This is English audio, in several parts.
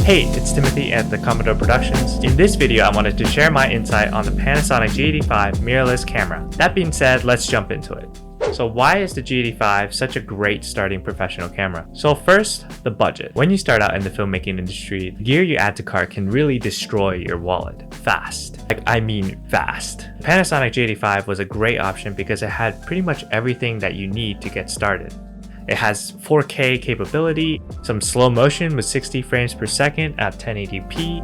Hey, it's Timothy at the Commodore Productions. In this video, I wanted to share my insight on the Panasonic G85 mirrorless camera. That being said, let's jump into it. So why is the G85 such a great starting professional camera? So first, the budget. When you start out in the filmmaking industry, the gear you add to cart can really destroy your wallet fast. I mean fast. Panasonic G85 was a great option because it had pretty much everything that you need to get started. It has 4K capability, some slow motion with 60 frames per second at 1080p.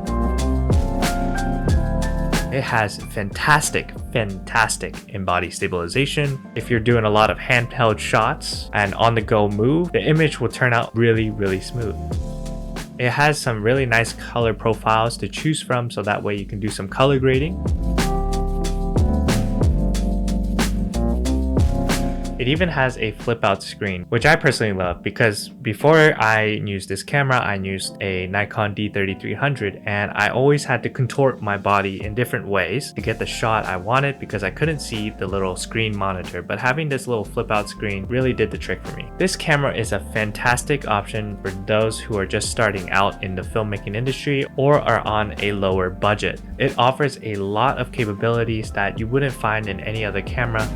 It has fantastic in-body stabilization. If you're doing a lot of handheld shots and on-the-go move, the image will turn out really smooth. It has some really nice color profiles to choose from, so that way you can do some color grading. It even has a flip out screen, which I personally love because before I used this camera, I used a Nikon D3300 and I always had to contort my body in different ways to get the shot I wanted because I couldn't see the little screen monitor, but having this little flip out screen really did the trick for me. This camera is a fantastic option for those who are just starting out in the filmmaking industry or are on a lower budget. It offers a lot of capabilities that you wouldn't find in any other camera.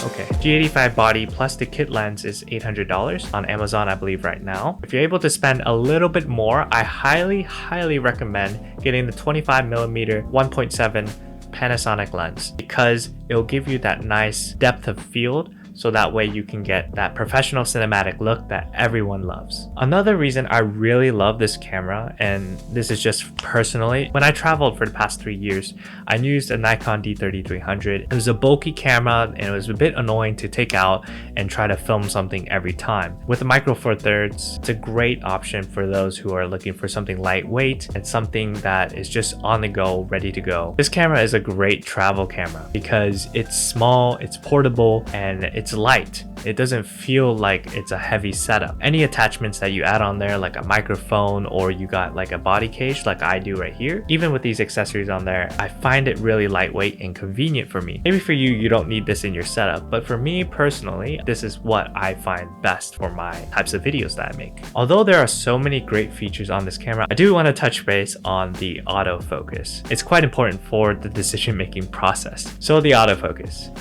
Okay, G85 body plus the kit lens is $800 on Amazon, I believe right now. If you're able to spend a little bit more, I highly recommend getting the 25mm 1.7 Panasonic lens because it'll give you that nice depth of field, so that way you can get that professional cinematic look that everyone loves. Another reason I really love this camera, and this is just personally, when I traveled for the past 3 years, I used a Nikon D3300. It was a bulky camera and it was a bit annoying to take out and try to film something every time. With the Micro Four Thirds, it's a great option for those who are looking for something lightweight and something that is just on the go, ready to go. This camera is a great travel camera because it's small, it's portable, and it's light. It doesn't feel like it's a heavy setup. Any attachments that you add on there, like a microphone or you got like a body cage like I do right here, even with these accessories on there, I find it really lightweight and convenient for me. Maybe for you, you don't need this in your setup, but for me personally, this is what I find best for my types of videos that I make. Although there are so many great features on this camera, I do want to touch base on the autofocus. It's quite important for the decision-making process. So the autofocus.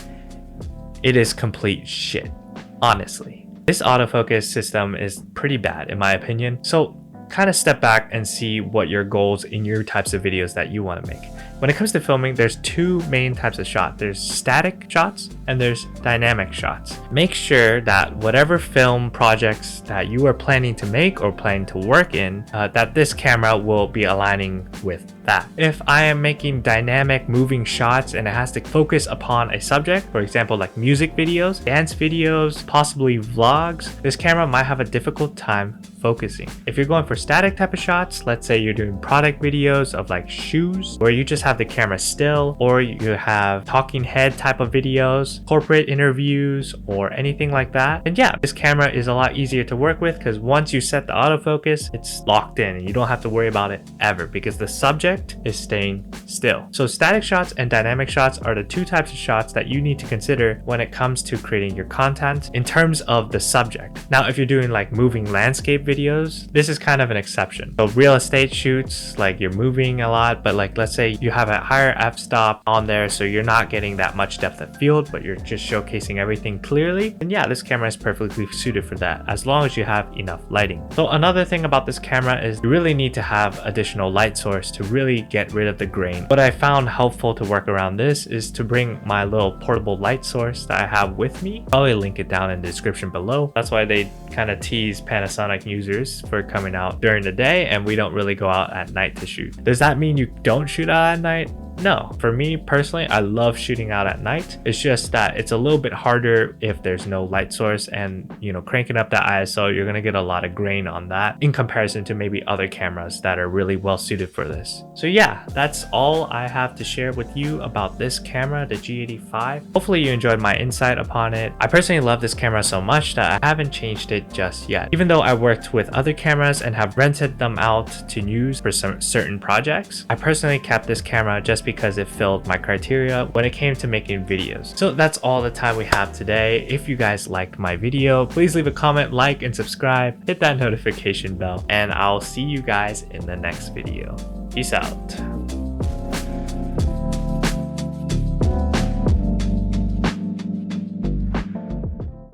It is complete shit, honestly. This autofocus system is pretty bad in my opinion, so kind of step back and see what your goals in your types of videos that you want to make. When it comes to filming, there's two main types of shots. There's static shots and there's dynamic shots. Make sure that whatever film projects that you are planning to make or planning to work in, that this camera will be aligning with that. If I am making dynamic moving shots and it has to focus upon a subject, for example, like music videos, dance videos, possibly vlogs, this camera might have a difficult time focusing. If you're going for static type of shots, let's say you're doing product videos of like shoes, where you just have the camera still, or you have talking head type of videos, corporate interviews, or anything like that, and yeah, this camera is a lot easier to work with because once you set the autofocus, it's locked in and you don't have to worry about it ever because the subject is staying still. So static shots and dynamic shots are the two types of shots that you need to consider when it comes to creating your content in terms of the subject. Now, if you're doing like moving landscape videos, this is kind of an exception. So real estate shoots, like you're moving a lot, but like let's say you have a higher f-stop on there, so you're not getting that much depth of field, but you're just showcasing everything clearly, and yeah, this camera is perfectly suited for that as long as you have enough lighting. So another thing about this camera is you really need to have additional light source to really get rid of the grain. What I found helpful to work around this is to bring my little portable light source that I have with me. I'll probably link it down in the description below. That's why they kind of tease Panasonic users for coming out during the day and we don't really go out at night to shoot. Does that mean you don't shoot out at night? No, for me personally, I love shooting out at night. It's just that it's a little bit harder if there's no light source, and you know, cranking up that ISO, you're gonna get a lot of grain on that in comparison to maybe other cameras that are really well suited for this. So yeah, that's all I have to share with you about this camera, the G85. Hopefully you enjoyed my insight upon it. I personally love this camera so much that I haven't changed it just yet. Even though I worked with other cameras and have rented them out to use for some certain projects, I personally kept this camera just because it filled my criteria when it came to making videos. So that's all the time we have today. If you guys liked my video, please leave a comment, like, and subscribe. Hit that notification bell, and I'll see you guys in the next video. Peace out.